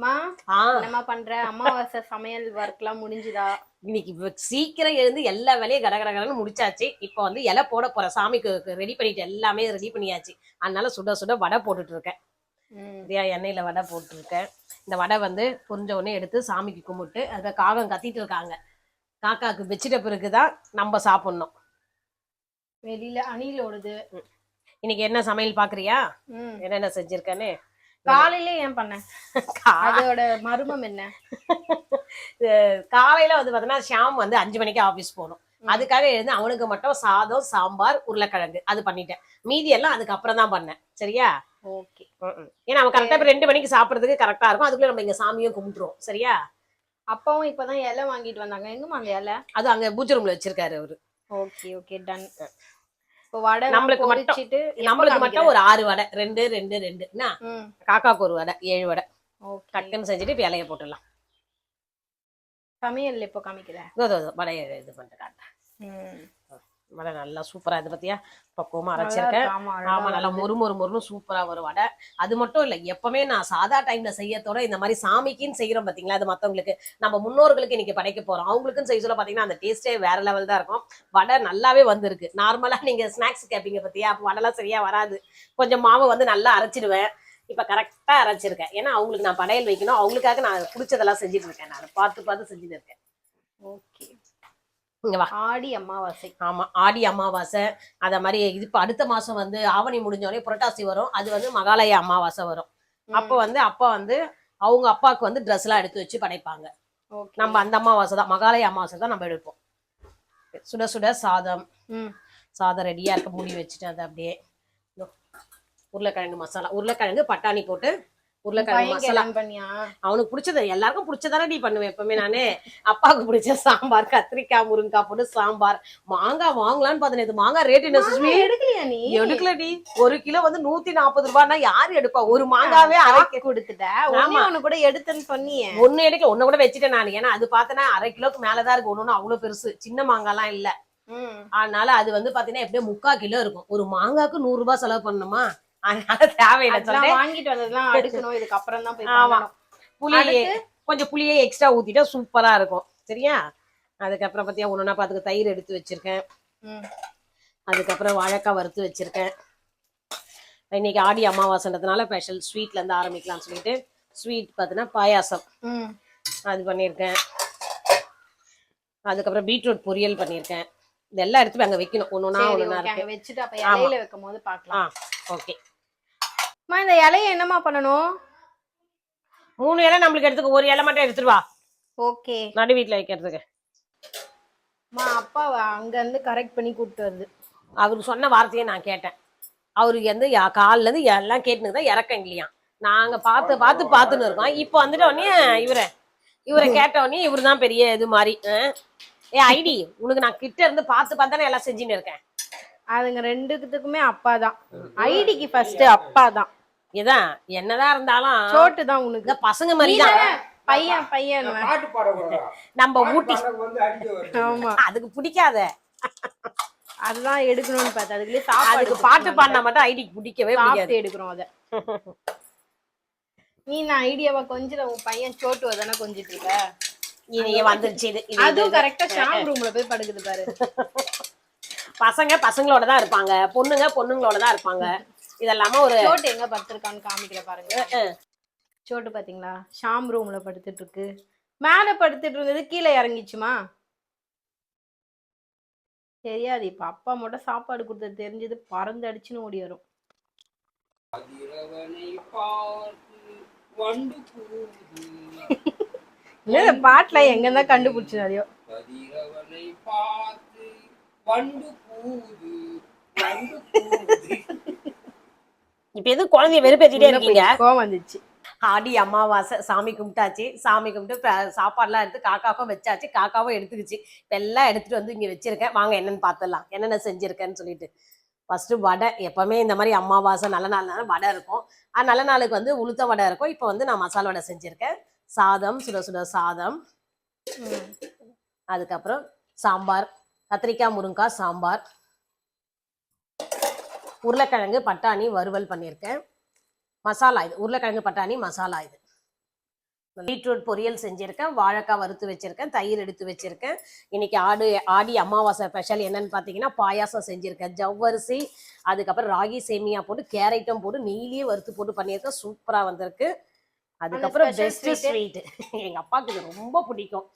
மா என்னம்மா பண்ற? அமாவாசை சமையல் ஒர்க்லாம் முடிஞ்சுதா? இன்னைக்கு சீக்கிரம் எழுந்து எல்லா வேலையும் கடகடன்னு முடிச்சாச்சு. இப்போ வந்து இலை போட போறேன். சாமிக்கு ரெடி பண்ணிட்டு எல்லாமே ரெடி பண்ணியாச்சு. அதனால சுட சுட வடை போட்டுட்டு இருக்கேன். சரியா, எண்ணெயில வடை போட்டுருக்கேன். இந்த வடை வந்து பொரிஞ்ச உடனே எடுத்து சாமிக்கு கும்பிட்டு அதை காகம் கத்திட்டு இருக்காங்க. காக்காக்கு வச்சிட்ட பிறகுதான் நம்ம சாப்பிடணும். வெளியில அணில் ஓடுது. இன்னைக்கு என்ன சமையல் பாக்குறியா? என்னென்ன செஞ்சிருக்கேன்னு. காலையில ஏன் பண்ண? அதோட மர்மம் என்ன? காலையில வந்து பாத்தீங்கன்னா ஷாம் வந்து 5 மணிக்கு ஆபீஸ் போகணும். அதுக்காக எழுந்து அவனுக்கு மட்டும் சாதம், சாம்பார், உருளைக்கிழங்கு அது பண்ணிட்டேன். மீதி எல்லாம் அதுக்கப்புறம் தான் பண்ணேன். சரியா? ஓகே. ஏன்னா அவன் கரெக்டா 2 மணிக்கு சாப்பிடறதுக்கு கரெக்டா இருக்கும். அதுக்குள்ள நம்ம இங்க சாமியும் கும்பிட்டுருவோம். சரியா? அப்பாவும் இப்பதான் இலை வாங்கிட்டு வந்தாங்க. எங்கம்மா அந்த இலை? அது அங்க பூஜை ரூம்ல வச்சிருக்காரு அவரு. Okay okay done. இப்போ வடை நம்மளுக்கு மட்டும் ஒரு 6 வடை, 2 2 2 என்ன, காக்காக்கு ஒரு வடை, 7 வடை. டக்குன்னு செஞ்சுட்டு இப்ப இலைய போட்டுடலாம். சமையல் எப்போ காமிக்கிற? வடையை இது பண்ணிட்டு காட்டுறேன். வடை நல்லா சூப்பரா இது பத்தியா பக்குவமா அரைச்சிருக்கேன். ஆமா, நல்லா மொறு மொறு மொறுன்னு சூப்பரா வரும் வடை. அது மட்டும் இல்ல, எப்பவுமே நான் சாதா டைம்ல செய்யறதோட இந்த மாதிரி சாமிக்குன்னு செய்யறோம் பாத்தீங்களா, அது மத்தவங்களுக்கு நம்ம முன்னோர்களுக்கு இன்னைக்கு படைக்க போறோம். அவங்களுக்குன்னு செய்ய சொல்ல பாத்தீங்கன்னா அந்த டேஸ்டே வேற லெவல் தான் இருக்கும். வடை நல்லாவே வந்திருக்கு. நார்மலா நீங்க ஸ்நாக்ஸ் கேப்பீங்க பத்தியா, அப்ப வடைலாம் சரியா வராது. கொஞ்சம் மாவை வந்து நல்லா அரைச்சிடுவேன். இப்ப கரெக்டா அரைச்சிருக்கேன். ஏன்னா அவங்களுக்கு நான் படையல் வைக்கணும், அவங்களுக்காக நான் பிடிச்சதெல்லாம் செஞ்சுட்டு இருக்கேன். நான் பார்த்து பார்த்து செஞ்சுட்டு இருக்கேன். ஓகே. ஆடி அமாவாசை. ஆமா, ஆடி அமாவாசை. அத மாதிரி இது இப்ப அடுத்த மாசம் வந்து ஆவணி முடிஞ்சோடனே புரட்டாசி வரும். அது வந்து மகாலய அமாவாசை வரும். அப்ப வந்து அப்பா வந்து அவங்க அப்பாவுக்கு வந்து ட்ரெஸ் எல்லாம் எடுத்து வச்சு படைப்பாங்க. நம்ம அந்த அமாவாசை தான், மகாலய அமாவாசை தான் நம்ம எடுப்போம். சுட சுட சாதம். சாதம் ரெடியா இருக்க, மூடி வச்சுட்டு அதை அப்படியே உருளைக்கிழங்கு மசாலா, உருளைக்கிழங்கு பட்டாணி போட்டு உருளைக்கிழங்கு மசாலா. அவனுக்கு பிடிச்சது, எல்லாருக்கும் பிடிச்சதானே நீ பண்ணுவேன் எப்பவுமே. நானு அப்பாவுக்கு பிடிச்ச சாம்பார், கத்திரிக்காய் முருங்காய் போட்டு சாம்பார். மாங்காய் வாங்கலான்னு பார்த்தேன். மாங்காய் ரேட் என்ன சுஷ்மி? எடுக்கலடி. 1 கிலோ வந்து 140 ரூபாய்னா யாரு எடுப்பா? ஒரு மாங்காவே அரைக்க கொடுத்துட்டேன் கூட எடுத்துன்னு சொன்னீங்க. ஒண்ணு எடுக்கல, ஒண்ணு கூட வச்சுட்டேன் நான். ஏன்னா அது பார்த்தேன்னா 1/2 கிலோக்கு மேலதான் இருக்கு. ஒண்ணு அவ்வளவு பெருசு, சின்ன மாங்காய்லாம் இல்ல. அதனால அது வந்து பாத்தீங்கன்னா எப்படியும் 3/4 கிலோ இருக்கும். ஒரு மாங்காய்க்கு 100 ரூபாய் செலவு பண்ணணுமா? அதனால தேவையில்லை. வாங்கிட்டு வந்ததெல்லாம் அடுக்கணும், இதுக்கு அப்புறம் தான் போய் பண்ணணும். புளி கொஞ்சம் புளியே எக்ஸ்ட்ரா ஊத்திட்டா சூப்பரா இருக்கும். சரியா? அதுக்கப்புறம் பாத்தியா ஒண்ணுன்னா பாத்துக்கு தயிர் எடுத்து வச்சிருக்கேன். அதுக்கப்புறம் வாழைக்காய் வறுத்து வச்சிருக்கேன். இன்னைக்கு ஆடி அமாவாசைன்றதுனால ஸ்பெஷல் ஸ்வீட்ல இருந்து ஆரம்பிக்கலாம்னு சொல்லிட்டு ஸ்வீட் பாத்தீங்கன்னா பாயாசம் அது பண்ணிருக்கேன். அதுக்கப்புறம் பீட்ரூட் பொரியல் பண்ணிருக்கேன். இதெல்லாம் எடுத்து அங்க வைக்கணும். ஒண்ணுனா இருக்கு வச்சுட்டு அப்ப இலையில வைக்கும் போது பார்க்கலாம். ஓகே. இந்த இலையை என்னமா பண்ணணும்? 3 இலை நம்மளுக்கு எடுத்துக்க, ஒரு இலை மட்டும் எடுத்துட்டு வா. ஓகே. நடு வீட்டுல வைக்கிறதுக்கு. அப்பா அங்க இருந்து கரெக்ட் பண்ணி கூப்பிட்டு வருது. அவருக்கு சொன்ன வார்த்தையை நான் கேட்டேன். அவருக்கு வந்து காலில இருந்து எல்லாம் கேட்டுனுதான் இறக்கம் இல்லையா. நாங்க பார்த்துன்னு இருக்கோம். இப்ப வந்துட்டு உடனே இவரை கேட்ட உடனே இவரு தான் பெரிய இது மாதிரி. ஐடி உனக்கு நான் கிட்ட இருந்து பார்த்தானே எல்லாம் செஞ்சுன்னு இருக்கேன். அதுங்க ரெண்டுத்துக்குமே அப்பா தான். ஐடிக்கு ஃபர்ஸ்ட் அப்பா தான். இதான் என்னதான் இருந்தாலும் சோட்டு தான் உனக்கு. பசங்க மாதிரி தான். பையன் நம்ம ஊட்டி. ஆமா, அதுக்கு பிடிக்காத. அதுதான் எடுக்கணும்னு பார்த்தா அதுக்கு பாட்டு பாடினா மட்டும் ஐடிக்கு பிடிக்கவே பிடிக்காது. எடுக்கிறோம் அத. நீ நான் ஐடியாவா கொஞ்சம் உன் பையன் சோட்டு வதானே கொஞ்சிட்டு இருக்க. வந்துருச்சு. அதுவும் கரெக்டா ஷாம் ரூம்ல போய் படுக்குது பாரு. பசங்க பசங்களோட தான் இருப்பாங்க, பொண்ணுங்க பொண்ணுங்களோட தான் இருப்பாங்க. இதெல்லாம ஒரு சோட்டு எங்க படுத்திருக்கான்னு காமிக்கிற பாருங்க. சோட்டு பாத்தீங்களா? ஷாம் ரூம்ல படுத்துட்டு இருக்கு. மேல படுத்துட்டு இருந்தது கீழே இறங்கிச்சுமா தெரியாது. இப்ப அப்பா மட்டும் சாப்பாடு கொடுத்தது தெரிஞ்சது பறந்து அடிச்சுன்னு ஓடி வரும். பாட்டுல எங்க தான் கண்டுபிடிச்சு நிறைய இப்ப எது குழந்தைய வெறுப்பேத்திட்டே இருக்கீங்க? கோவம் வந்துச்சு. ஆடி அமாவாசை சாமி கும்பிட்டாச்சு. சாமி கும்பிட்டு சாப்பாடுலாம் எடுத்து காக்காவும் வச்சாச்சு. காக்காவும் எடுத்துக்கிச்சு. இப்ப எல்லாம் எடுத்துட்டு வந்து இங்க வச்சிருக்கேன். வாங்க என்னன்னு பாத்துடலாம், என்னென்ன செஞ்சிருக்கேன்னு சொல்லிட்டு. ஃபர்ஸ்ட் வடை. எப்பவுமே இந்த மாதிரி அமாவாசை நல்ல நாள்னால வடை இருக்கும். நல்ல நாளுக்கு வந்து உளுத்த வடை இருக்கும். இப்போ வந்து நான் மசாலா வடை செஞ்சிருக்கேன். சாதம், சுட சுட சாதம். அதுக்கப்புறம் சாம்பார், கத்திரிக்காய் முருங்காய் சாம்பார். உருளைக்கிழங்கு பட்டாணி வறுவல் பண்ணியிருக்கேன். மசாலா இது உருளைக்கிழங்கு பட்டாணி மசாலா இது. பீட்ரூட் பொரியல் செஞ்சிருக்கேன், வாழைக்காய் வறுத்து வச்சிருக்கேன், தயிர் எடுத்து வச்சிருக்கேன். இன்னைக்கு ஆடி அமாவாசை ஸ்பெஷல் என்னன்னு பார்த்தீங்கன்னா பாயாசம் செஞ்சிருக்கேன். ஜவ்வரிசி அதுக்கப்புறம் ராகி சேமியா போட்டு கேரட்டும் போட்டு நெய்லியே வறுத்து போட்டு பண்ணியிருக்கேன். சூப்பராக வந்திருக்கு. அதுக்கப்புறம் பெஸ்ட் ஸ்வீட் எங்க அப்பாவுக்கு இது ரொம்ப பிடிக்கும்.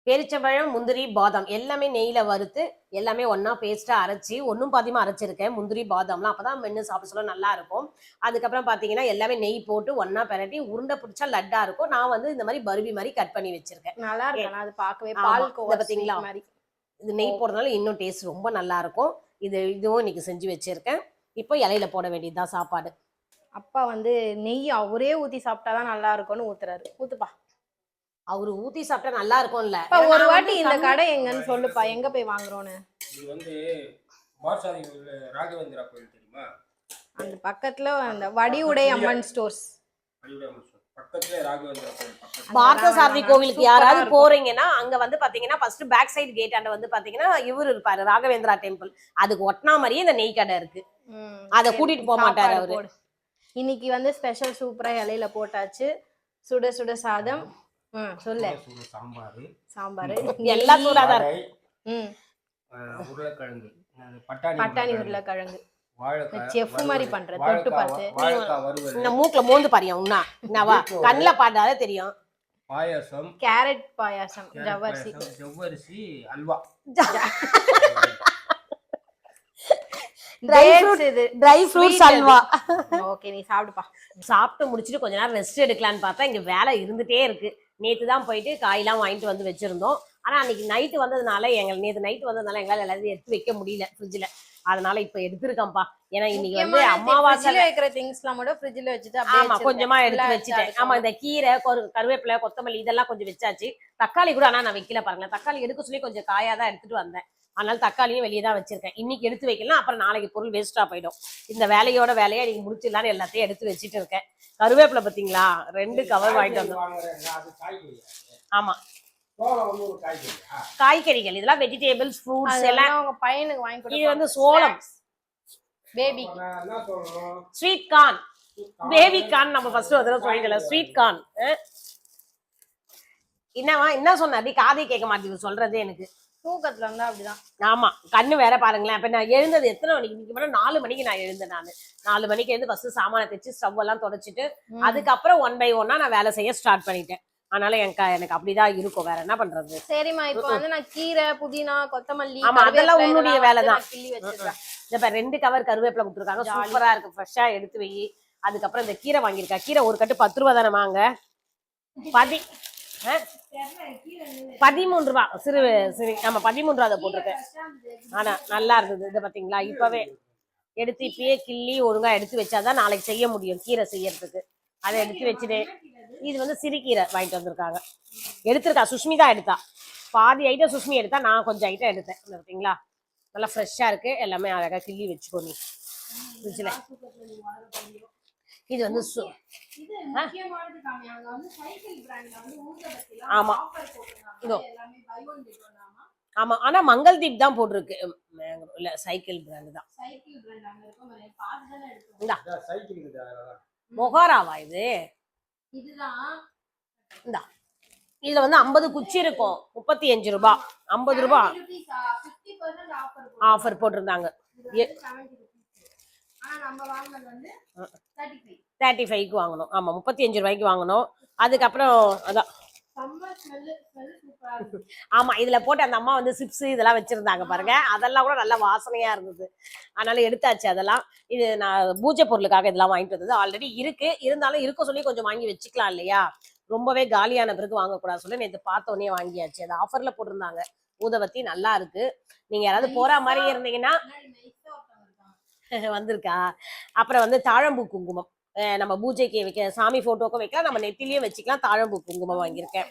பேரிச்சம்பழம், முந்திரி, பாதாம் எல்லாமே நெய்யில வறுத்து எல்லாமே ஒன்னா பேஸ்டா அரைச்சி ஒன்னும் பாதியமா அரைச்சிருக்கேன். முந்திரி பாதாம்லாம் அப்பதான் மென்னு சாப்பிட சொல்ல நல்லா இருக்கும். அதுக்கப்புறம் பாத்தீங்கன்னா எல்லாமே நெய் போட்டு ஒன்னா பெரட்டி உருண்டை பிடிச்சா லட்டா இருக்கும். நான் வந்து இந்த மாதிரி பருவி மாதிரி கட் பண்ணி வச்சிருக்கேன். நல்லா இருக்கு. அது பார்க்கவே பால் பாத்தீங்களா மாதிரி. இது நெய் போடுறதுனால இன்னும் டேஸ்ட் ரொம்ப நல்லா இருக்கும். இதுவும் இன்னைக்கு செஞ்சு வச்சிருக்கேன். இப்போ இலையில போட வேண்டியதுதான் சாப்பாடு. அப்பா வந்து நெய் அவரே ஊத்தி சாப்பிட்டாதான் நல்லா இருக்கும்னு ஊத்துறாரு. ஊத்துப்பா. அவரு ஊத்தி சாப்பிட்டா நல்லா இருக்கும்ல. ஒரு வாட்டி இந்த கடை எங்கன்னு சொல்லுப்பா, எங்க போய் வாங்குறோன்னு. இது வந்து மார்சாதி ராகவேந்திரா கோயில் தெரியுமா? அந்த பக்கத்துல அந்த வடிவுடை அம்மன் ஸ்டோர்ஸ் பக்கத்துல ராகவேந்திரா கோயில் பக்கத்துல பார்த்தசாரதி கோவிலுக்கு யாராவது போறீங்கன்னா அங்க வந்து பாத்தீங்கன்னா ஃபர்ஸ்ட் பேக் சைடு கேட் ஆண்ட வந்து பாத்தீங்கன்னா இவர் இருப்பாரு, ராகவேந்திரா டெம்பிள். அதுக்கு ஒட்டினா மாதிரியே இந்த நெய் கடை இருக்கு. அத கூட்டிட்டு போக மாட்டாரு அவரு. இன்னைக்கு வந்து ஸ்பெஷல் சூப்பரா இலையில போட்டாச்சு. சுட சுட சாதம், சொல்லு, சாம்பார் எல்லாம் சூடாதான் இருக்கு. உருளைக்கிழங்கு, பட்டாணி உருளைக்கிழங்கு, வாழைக்காய் செஃப் மாதிரி பண்ற தொட்டு பார்த்து. இந்த மூக்குல மோந்து பாரியா உண்ணா என்னவா கண்ணுல பாட்டாலே தெரியும். பாயாசம், கேரட் பாயாசம், ஜவ்வரிசி halwa, dry fruits halwa. Okay, நீ சாப்பிடுப்பா. சாப்பிட்டு முடிச்சுட்டு கொஞ்ச நேரம் ரெஸ்ட் எடுக்கலான்னு பார்த்தா இங்க வேலை இருந்துட்டே இருக்கு. நேத்து தான் போயிட்டு காயெல்லாம் வாங்கிட்டு வந்து வச்சிருந்தோம். ஆனா அன்னைக்கு நைட்டு வந்ததுனால நேத்து நைட்டு வந்ததுனால எங்களால எல்லாத்தையும் எடுத்து வைக்க முடியல ஃப்ரிட்ஜ்ல. அதனால இப்ப எடுத்திருக்கேன்ப்பா. ஏன்னா இன்னைக்கு வந்து அமாவாசை வைக்கிற திங்ஸ் எல்லாம் கூட ஃப்ரிட்ஜ்ல வச்சுட்டு ஆமா கொஞ்சமா எடுத்து வச்சுட்டேன். ஆமா இந்த கீரை, கருவேப்பிலை, கொத்தமல்லி இதெல்லாம் கொஞ்சம் வச்சாச்சு. தக்காளி கூட ஆனா நான் வைக்கல பாருங்களேன். தக்காளி எடுக்க சொல்லி கொஞ்சம் காயாதான் எடுத்துட்டு வந்தேன். அதனால தக்காளியும் வெளியே தான் வச்சிருக்கேன். இன்னைக்கு எடுத்து வைக்கலாம், அப்புறம் நாளைக்கு பொருள் வேஸ்டா போயிடும். இந்த வேலையோட வேலையை நீங்க முடிச்சிடலான்னு எல்லாத்தையும் எடுத்து வச்சுட்டு இருக்கேன். கருவேப்பிலை பாத்தீங்களா 2 கவர் வாங்கிட்டு வந்தோம். ஆமா காய்கறிகள் இதெல்லாம் வெஜிடபிள்ஸ் ஃப்ரூட்ஸ் எல்லாம் உங்க பையனுக்கு வாங்கி கொடு. இது வந்து சோளம், baby sweet corn, baby corn நம்ம ஃபர்ஸ்ட் ஒரு தடவை சொல்லிக்கல. ஸ்வீட் கார்ன் என்னவா என்ன சொன்னாடி காதை கேட்க மாட்டேங்குது சொல்றது. எனக்கு தூக்கத்துல இருந்தா அப்படிதான். ஆமா கண்ணு வேற பாருங்களேன். அப்ப நான் எழுந்தது எத்தனை மணிக்கு? இன்னைக்கு 4 மணிக்கு நான் எழுந்தேன். நான் 4 மணிக்கு எழுந்து ஃபர்ஸ்ட் சாமான தைச்சு ஸ்டவ் எல்லாம் தொடச்சிட்டு அதுக்கப்புறம் 1 by 1 நான் வேலை செய்ய ஸ்டார்ட் பண்ணிட்டேன். அதனால எனக்கு அப்படிதான் இருக்கும். வேற என்ன பண்றது? சரிம்மா, இப்ப வந்து நான் கீரை, புதினா, கொத்தமல்லி, ஆமா அதெல்லாம் உன்னுடைய வேலைதான். கிள்ளி வச்சிருக்கேன். இப்ப 2 கவர் கருவேப்பிலை கொடுத்துருக்காங்க. சூப்பரா இருக்கு, ஃப்ரெஷ்ஷா எடுத்து வை. அதுக்கப்புறம் இந்த கீரை வாங்கியிருக்கா. கீரை ஒரு கட்டு 10 ரூபா தானே வாங்க. 13 ரூபா சிறு ஆமா 13 ரூபா அதை போட்டிருக்கேன். ஆனா நல்லா இருந்தது. இதை பாத்தீங்களா இப்பவே எடுத்து இப்பயே கிள்ளி ஒழுங்கா எடுத்து வச்சாதான் நாளைக்கு செய்ய முடியும் கீரை செய்யறதுக்கு. அதை எடுத்து வச்சுட்டு இது வந்து சிறுகீரை வாங்கிட்டு வந்திருக்காங்க. எடுத்திருக்கா சுஷ்மிதா எடுத்தா. பாதி ஐட்டம் சுஷ்மி எடுத்தா, நான் கொஞ்சம் ஐட்டம் எடுத்தேன். பார்த்தீங்களா நல்லா ஃப்ரெஷ்ஷா இருக்கு. எல்லாமே அழகா கிள்ளி வச்சுக்கோ நீ ஃப்ரிட்ஜ்ல. இது வந்து ஆமா இதோ ஆமா ஆனா மங்கள் தீப் தான் போட்டிருக்கு. இல்ல சைக்கிள் பிராண்ட் தான். மொகாராவா இது? இந்தா இதுல வந்து 50 குச்சி இருக்கும். 35 ரூபா, 50 ரூபா ஆஃபர் போட்டிருந்தாங்க. 35க்கு வாங்கணும். ஆமா 35 ரூபாய்க்கு வாங்கணும். அதுக்கப்புறம் அதான் ஆமா இதுல போட்டு அந்த அம்மா வந்து சிப்ஸ் இதெல்லாம் வச்சிருந்தாங்க பாருங்க. அதெல்லாம் கூட நல்ல வாசனையா இருந்தது. அதனால எடுத்தாச்சு அதெல்லாம். இது நான் பூஜை பொருளுக்காக இதெல்லாம் வாங்கிட்டு வந்தது. ஆல்ரெடி இருக்கு, இருந்தாலும் இருக்க சொல்லி கொஞ்சம் வாங்கி வச்சுக்கலாம் இல்லையா. ரொம்பவே காலியான பிறகு வாங்கக்கூடாது சொல்லி நேற்று பார்த்த உடனே வாங்கியாச்சு. அது ஆஃபர்ல போட்டிருந்தாங்க. ஊதுபத்தி நல்லா இருக்கு. நீங்க யாராவது போற மாதிரி இருந்தீங்கன்னா வந்திருக்கா. அப்புறம் வந்து தாழம்பூ குங்குமம் நம்ம பூஜைக்கு வைக்க, சாமி போட்டோக்கும் வைக்கலாம், நம்ம நெத்திலையும் வச்சுக்கலாம். தாழம்பூ குங்குமம் வாங்கியிருக்கேன்.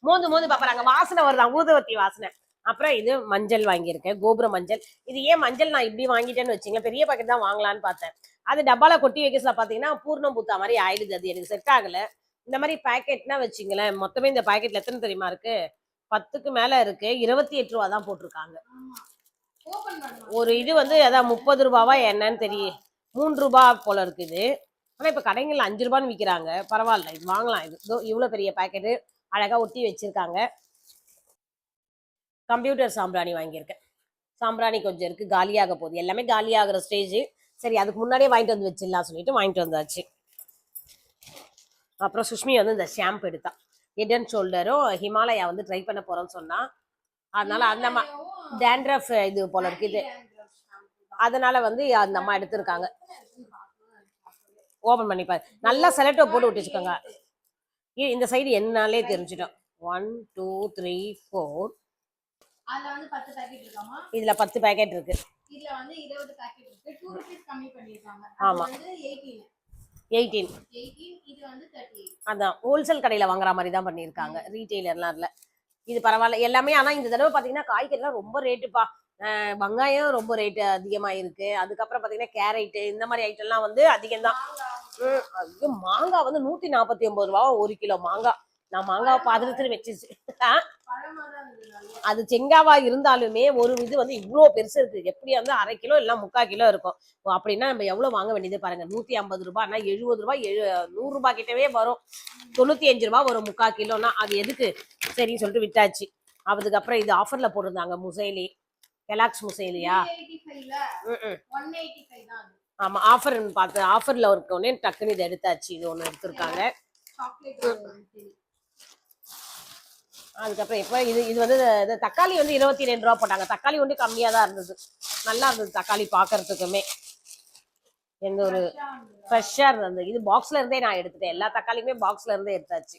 மோந்து பாப்பாங்க வாசனை வருதான், ஊதுவத்தி வாசனை. அப்புறம் இது மஞ்சள் வாங்கியிருக்கேன், கோபுர மஞ்சள். இது ஏன் மஞ்சள் நான் இப்படி வாங்கிட்டேன்னு வச்சுங்களேன். பெரிய பாக்கெட் தான் வாங்கலான்னு பார்த்தேன். அது டப்பால கொட்டி வைக்கல பாத்தீங்கன்னா பூர்ணம் பூத்தா மாதிரி ஆயிடுது. அது எனக்கு செட் ஆகல. இந்த மாதிரி பேக்கெட்னா வச்சுங்களேன். மொத்தமே இந்த பேக்கெட்ல எத்தனை தெரியுமா இருக்கு? 10க்கு மேல இருக்கு. 28 ரூபா தான் போட்டிருக்காங்க. ஒரு இது வந்து அதான் 30 ரூபாவா என்னன்னு தெரியும். 3 ரூபா போல இருக்குது. ஆனா இப்ப கடைகள்ல 5 ரூபான்னு விக்கிறாங்க. பரவாயில்ல, இது வாங்கலாம். இது இதோ இவ்வளவு பெரிய பாக்கெட்டு அழகா ஒட்டி வச்சிருக்காங்க. கம்ப்யூட்டர் சாம்பிராணி வாங்கியிருக்கேன். சாம்பிராணி கொஞ்சம் இருக்கு, காலியாக போகுது. எல்லாமே காலியாகிற ஸ்டேஜ். சரி, அதுக்கு முன்னாடியே வாங்கிட்டு வந்து வச்சிடலாம் சொல்லிட்டு வாங்கிட்டு வந்தாச்சு. அப்புறம் சுஷ்மி வந்து இந்த ஷாம்பு எடுத்தா. ஹெட் அண்ட் ஷோல்டரும் ஹிமாலயா வந்து ட்ரை பண்ண போறோம்னு சொன்னா. அதனால அந்த டேண்ட்ரஃப் இது போல இருக்கு இது. அதனால வந்து அந்த அம்மா எடுத்திருக்காங்க. ஓபன் பண்ணி பாரு. நல்லா செலக்டோ போட்டு விட்டுச்சுக்கோங்க. இந்த சைடு என்னாலே தெரிஞ்சிடும். 1 2 3 4. அதுல வந்து 10 பாக்கெட் இருக்காமா? இதுல 10 பாக்கெட் இருக்கு. இதுல வந்து 20 பாக்கெட் இருக்கு. 2 ரூபீஸ் கம்மி பண்ணிருக்காங்க. ஆமா, அது வந்து 18. 18. இது வந்து 38. அதான் ஹோல்சேல் கடையில வாங்குற மாதிரி தான் பண்ணிருக்காங்க, ரீட்டைலர்லாம் இல்ல. இது பரவாயில்ல எல்லாமே. ஆனா இந்த தடவை பாத்தீங்கன்னா காய்கறிலாம் ரொம்ப ரேட்டுப்பா. வெங்காயம் ரொம்ப ரேட்டு அதிகமா இருக்கு. அதுக்கப்புறம் பாத்தீங்கன்னா கேரட் இந்த மாதிரி ஐட்டம் எல்லாம் வந்து அதிகம் தான். மாங்காய் வந்து 149 ரூபா 1 கிலோ மாங்காய். நான் மாங்காய் பாத்திரத்துல வச்சிருச்சு. அது செங்காவா இருந்தாலுமே ஒரு இது வந்து இவ்வளவு பெருசு இருக்கு. எப்படியா வந்து 1/2 கிலோ இல்ல 3/4 கிலோ இருக்கும். அப்படின்னா நம்ம எவ்வளவு வாங்க வேண்டியது பாருங்க. 150 ரூபாய்னா 70 ரூபாய் 100 ரூபாய் கிட்டவே வரும். 95 ரூபாய் ஒரு 3/4 கிலோனா அது எதுக்கு சரின்னு சொல்லிட்டு விட்டாச்சு. அதுக்கப்புறம் இது ஆஃபர்ல போட்டிருந்தாங்க முசைலி, கெலாக்ஸ் முசைலியா. ஆமா, ஆஃபர் பார்த்து ஆஃபர்ல இருக்கோன்னே டக்குன்னு இதை எடுத்தாச்சு. இது ஒண்ணு எடுத்திருக்காங்க. அதுக்கப்புறம் இப்ப இது வந்து தக்காளி வந்து 22 ரூபா போட்டாங்க. தக்காளி வந்து கம்மியா தான் இருந்தது. நல்லா இருந்தது தக்காளி பாக்குறதுக்குமே. எந்த ஒரு ஃப்ரெஷ்ஷா இருந்தது. இது பாக்ஸ்ல இருந்தே நான் எடுத்துட்டேன். எல்லா தக்காளியுமே பாக்ஸ்ல இருந்தே எடுத்தாச்சு.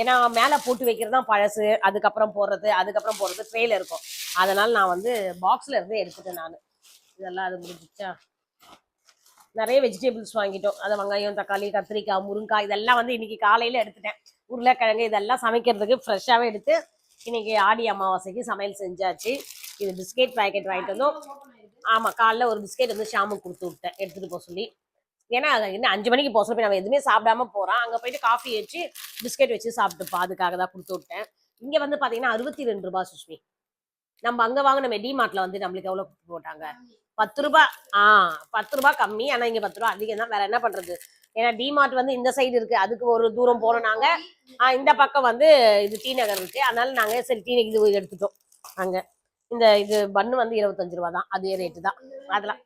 ஏன்னா மேல போட்டு வைக்கிறது தான் பழசு. அதுக்கப்புறம் போடுறது ட்ரேல இருக்கும். அதனால நான் வந்து பாக்ஸ்ல இருந்தே எடுத்துட்டேன் நான். இதெல்லாம் அது முடிஞ்சிச்சா. நிறைய வெஜிடபிள்ஸ் வாங்கிட்டோம். அதை வெங்காயம், தக்காளி, கத்திரிக்காய், முருங்காய் இதெல்லாம் வந்து இன்னைக்கு காலையில எடுத்துட்டேன். உருளைக்கிழங்கு இதெல்லாம் சமைக்கிறதுக்கு ஃப்ரெஷ்ஷாவே எடுத்து இன்னைக்கு ஆடி அமாவாசைக்கு சமையல் செஞ்சாச்சு. இது பிஸ்கெட் பாக்கெட் வாங்கிட்டு வந்தோம். ஆமா, காலைல ஒரு பிஸ்கெட் வந்து ஷாமுக்கு கொடுத்து விட்டேன் எடுத்துட்டு போக சொல்லி. ஏன்னா இன்னும் 5 மணிக்கு போக சொல்லி நம்ம எதுவுமே சாப்பிடாம போறான். அங்க போயிட்டு காஃபி வச்சு பிஸ்கெட் வச்சு சாப்பிட்டுப்பா. அதுக்காக தான் கொடுத்து விட்டேன். இங்க வந்து பாத்தீங்கன்னா 62 ரூபாய் சுஷ்மி. நம்ம அங்க வாங்கின டிமார்ட்ல வந்து நம்மளுக்கு எவ்வளவு போட்டாங்க? 10 ரூபாய். 10 ரூபாய் கம்மி. ஆனா இங்க 10 ரூபாய் அதிகம் தான். வேற என்ன பண்றது? ஏன்னா டிமார்ட் வந்து இந்த சைடு இருக்கு. அதுக்கு ஒரு தூரம் போறோம் நாங்க. இந்த பக்கம் வந்து இது டி நகர் இருக்கு. அதனால நாங்க சரி டி நகர் இது எடுத்துட்டோம். அங்க இந்த இது பண்ணு வந்து 25 ரூபாய் தான். அதே ரேட்டு தான் அதெல்லாம்.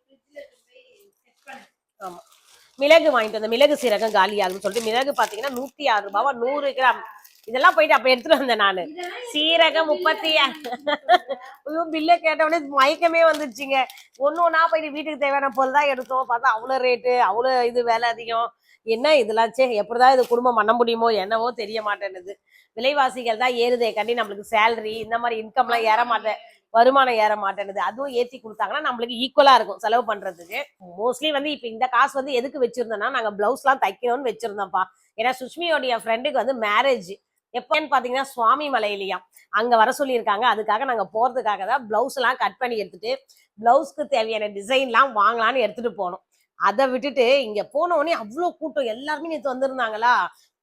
ஆமா, மிளகு வாங்கிட்டு வந்த மிளகு சீரகம் காலி ஆகுன்னு சொல்லிட்டு மிளகு பாத்தீங்கன்னா 106 ரூபாவா 100 கிராம். இதெல்லாம் போயிட்டு அப்ப எடுத்துட்டு வந்தேன் நானு. சீரகம் 36. பில்ல கேட்டவனே மயக்கமே வந்துருச்சுங்க. ஒண்ணா போயிட்டு வீட்டுக்கு தேவையான பொருள் தான் எடுத்தோம். பார்த்தா அவ்வளவு ரேட்டு, அவ்வளவு இது வேலை அதிகம். என்ன இதெல்லாம் எப்படிதான் இது குடும்பம் பண்ண முடியுமோ என்னவோ தெரிய மாட்டேன்னுது. விலைவாசிகள் தான் ஏறுதே கண்டி நம்மளுக்கு சேலரி இந்த மாதிரி இன்கம் எல்லாம் ஏற மாட்டேன், வருமானம் ஏற மாட்டேன்னுது. அதுவும் ஏற்றி கொடுத்தாங்கன்னா நம்மளுக்கு ஈக்குவலா இருக்கும் செலவு பண்றதுக்கு. மோஸ்ட்லி வந்து இப்ப இந்த காசு வந்து எதுக்கு வச்சிருந்தோம்னா நாங்க பிளவுஸ் எல்லாம் தைக்கணும்னு வச்சிருந்தோம்ப்பா. ஏன்னா சுஷ்மியோடைய ஃப்ரெண்டுக்கு வந்து மேரேஜ் எப்பன்னு பாத்தீங்கன்னா சுவாமி மலையிலயா அங்க வர சொல்லியிருக்காங்க. அதுக்காக நாங்க போறதுக்காக தான் பிளவுஸ் எல்லாம் கட் பண்ணி எடுத்துட்டு பிளவுஸ்க்கு தேவையான டிசைன் எல்லாம் வாங்கலாம்னு எடுத்துட்டு போனோம். அதை விட்டுட்டு இங்க போனோடனே அவ்வளவு கூட்டம். எல்லாருமே நேற்று வந்திருந்தாங்களா.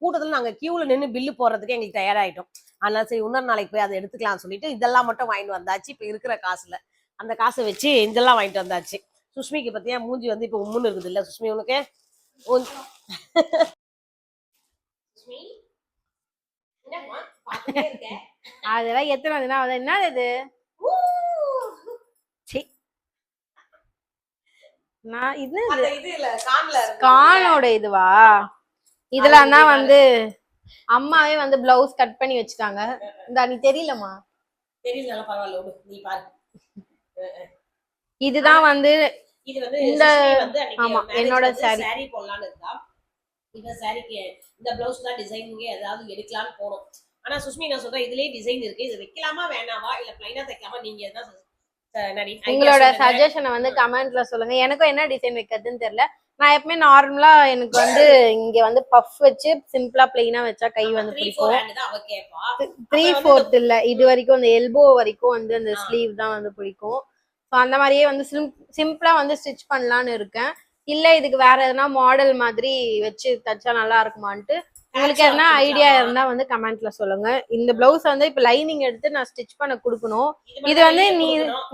கூட்டத்துல நாங்க கியூல நின்று பில்லு போடுறதுக்கு எங்களுக்கு தயாராயிட்டோம். அதனால சரி இன்னொரு நாளைக்கு போய் அதை எடுத்துக்கலாம் சொல்லிட்டு இதெல்லாம் மட்டும் வாங்கிட்டு வந்தாச்சு. இப்ப இருக்கிற காசுல அந்த காசை வச்சு இதெல்லாம் வாங்கிட்டு வந்தாச்சு. சுஷ்மிக்கு பத்தியா மூஞ்சி வந்து இப்ப உம்முன்னு இருக்குது இல்ல சுஷ்மி உனக்கு? அதெல்லாம் எத்தனை என்ன இது? நான் இது கானோட இதுவா? இதெல்லாம் தான் வந்து அம்மாவே வந்து பிளவுஸ் கட் பண்ணி வச்சுட்டாங்க. இந்த நீ தெரியலமா? தெரியல, பரவாயில்ல நீ பாரு. இதுதான் வந்து இது வந்து இந்த ஆமா என்னோட சாரி போடலாம்னு இருந்தா இந்த சாரிக்கு இந்த பிளவுஸ் தான் டிசைனிங் ஏதாவது எடுக்கலாம்னு போறோம். ஆனா சுஷ்மி நான் சொல்றேன் இதுலயே டிசைன் இருக்கு. இது வைக்கலாமா வேணாவா இல்ல பிளைனா தைக்காம நீங்க எதாவது உங்களோட சஜஷனை வந்து கமெண்ட்ல சொல்லுங்க. எனக்கும் என்ன டிசைன் வைக்கிறதுன்னு தெரியல. நான் எப்பவுமே நார்மலா எனக்கு வந்து இங்க வந்து பஃப் வச்சு சிம்பிளா பிளைனா வச்சா கை வந்து பிடிக்கும். 3/4 இல்ல, இது வரைக்கும் அந்த எல்போ வரைக்கும் வந்து அந்த ஸ்லீவ் தான் வந்து பிடிக்கும். ஸோ அந்த மாதிரியே வந்து சிம்பிளா வந்து ஸ்டிச் பண்ணலான்னு இருக்கேன். இல்ல இதுக்கு வேற எதனா மாடல் மாதிரி வச்சு தச்சா நல்லா இருக்குமான்ட்டு உங்களுக்கு எதனா ஐடியா இருந்தா வந்து கமெண்ட்ல சொல்லுங்க. இந்த பிளவுஸ் வந்து இப்ப லைனிங் எடுத்து நான் ஸ்டிச் பண்ண குடுக்கணும். இது வந்து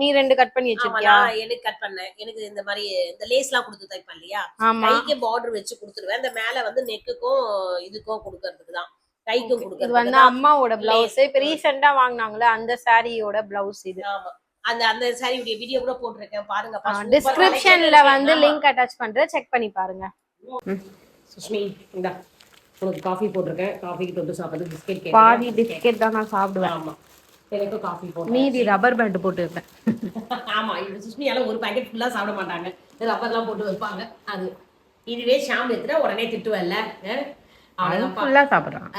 நீ 2 கட் பண்ணி வச்சிருக்கியா? எனக்கு கட் பண்ணேன். எனக்கு இந்த மாதிரி இந்த லேஸ் எல்லாம் கொடுத்து தைப்பேன் இல்லையா, ஆமா. கைக்கு பார்டர் வச்சு கொடுத்துருவேன். இந்த மேல வந்து நெக்குக்கும் இதுக்கும் கொடுக்கறதுக்கு தான், கைக்கும் இது கொடுக்கறதுக்கு வந்து அம்மாவோட பிளவுஸ். இப்ப ரீசெண்டா வாங்குனாங்களே அந்த சாரியோட பிளவுஸ் இது. ஆமா, அந்த அந்த சாரியுடைய வீடியோ கூட போட்டிருக்கேன் பாருங்க. டிஸ்கிரிப்ஷன்ல வந்து லிங்க் அட்டாச் பண்றேன், செக் பண்ணி பாருங்க. சுஷ்மி இந்தா உனக்கு காஃபி போட்டிருக்கேன். காஃபிக்கு தொட்டு சாப்பிடுறது பிஸ்கெட். பாதி பிஸ்கெட் தான் நான் சாப்பிடுவேன். ஆமா, எனக்கு காஃபி போட்டு மீதி ரப்பர் பேண்ட் போட்டு இருப்பேன். ஆமா, இது சுஷ்மியால ஒரு பாக்கெட் ஃபுல்லா சாப்பிட மாட்டாங்க, ரப்பர்லாம் போட்டு வைப்பாங்க. அது இதுவே ஷாம் எடுத்துட்டா உடனே திட்டுவல்ல, ஃபுல்லா சாப்பிடுறான்.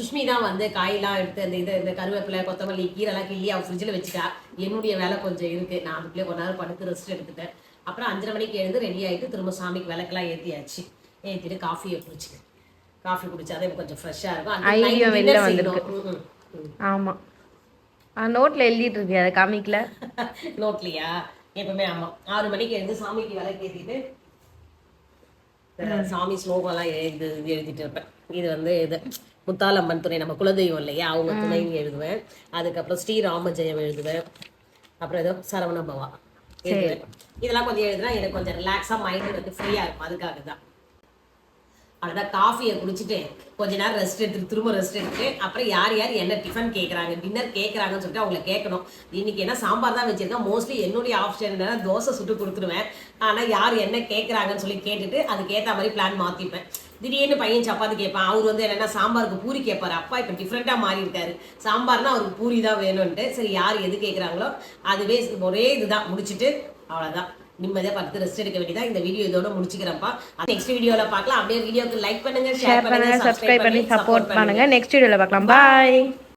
சுஷ்மி தான் வந்து காயெல்லாம் எடுத்து அந்த இந்த கருவேப்பிலை கொத்தமல்லி கீரைலாம் கிள்ளி அவ ஃப்ரிட்ஜில் வச்சுட்டா. என்னுடைய வேலை கொஞ்சம் இருக்கு, நான் அதுக்குள்ளே கொஞ்ச நேரம் படுத்து ரெஸ்ட் எடுத்துட்டேன். அப்புறம் 5:30 மணிக்கு எழுந்து ரெடி ஆகிட்டு திரும்ப சாமிக்கு விளக்கெல்லாம் ஏற்றியாச்சு. ஏற்றிட்டு காஃபியை குடிச்சு, காஃபி குடிச்சாதான் எனக்கு கொஞ்சம் ஃப்ரெஷ்ஷாக இருக்கும். ஐடியா வெளில வந்துருக்கு. ஆமா, நோட்ல எழுதிட்டு இருக்கு, அதை காமிக்கல. நோட்லையா? எப்பவுமே ஆமா 6 மணிக்கு எழுந்து சாமிக்கு விளக்கு ஏற்றிட்டு சாமி ஸ்லோகம்லாம் எழுதிட்டு இருப்பேன். இது வந்து இது முத்தாலம்மன் துணை, நம்ம குலதெய்வம் இல்லையா, அவங்க துணைன்னு எழுதுவேன். அதுக்கப்புறம் ஸ்ரீராம ஜெயம் எழுதுவேன். அப்புறம் ஏதோ சரவண பவா எழுதுவேன். இதெல்லாம் கொஞ்சம் எழுதுனா எனக்கு கொஞ்சம் ரிலாக்ஸா மைண்ட் வந்து ஃப்ரீயா இருக்கும். அதுக்காக தான். அதான் காஃபியை குடிச்சிட்டு கொஞ்ச நேரம் ரெஸ்ட் எடுத்துட்டு திரும்ப ரெஸ்ட் எடுத்துட்டு அப்புறம் யார் யார் என்ன டிஃபன் கேட்குறாங்க, டின்னர் கேட்குறாங்கன்னு சொல்லிட்டு அவங்களை கேட்கணும். இன்னைக்கு என்ன சாம்பார் தான் வச்சிருக்கேன். மோஸ்ட்லி என்னுடைய ஆப்ஷன் என்னன்னா தோசை சுட்டு கொடுத்துருவேன். ஆனால் யார் என்ன கேட்குறாங்கன்னு சொல்லி கேட்டுட்டு அதுக்கேற்ற மாதிரி பிளான் மாற்றிப்பேன். திடீர்னு பையன் சப்பாத்தி கேட்பான். அவர் வந்து என்னென்னா சாம்பாருக்கு பூரி கேட்பாரு. அப்பா இப்போ டிஃப்ரெண்ட்டாக மாறி இருக்காரு, சாம்பார்னா அவருக்கு பூரி தான் வேணும்ன்ட்டு. சரி, யார் எது கேட்குறாங்களோ அதுவே ஒரே இதுதான் முடிச்சுட்டு அவ்வளோதான் நிம்மதியாக பார்த்து ரெஸ்ட் எடுக்க வேண்டியதா. இந்த வீடியோ இதோட முடிச்சுக்கிறப்பா. நெக்ஸ்ட் வீடியோல பார்க்கலாம். அப்படியே வீடியோக்கு லைக் பண்ணுங்க, ஷேர் பண்ணுங்க, சப்ஸ்கிரைப் பண்ணி சப்போர்ட் பண்ணுங்க. நெக்ஸ்ட் வீடியோல பார்க்கலாம். பாய்.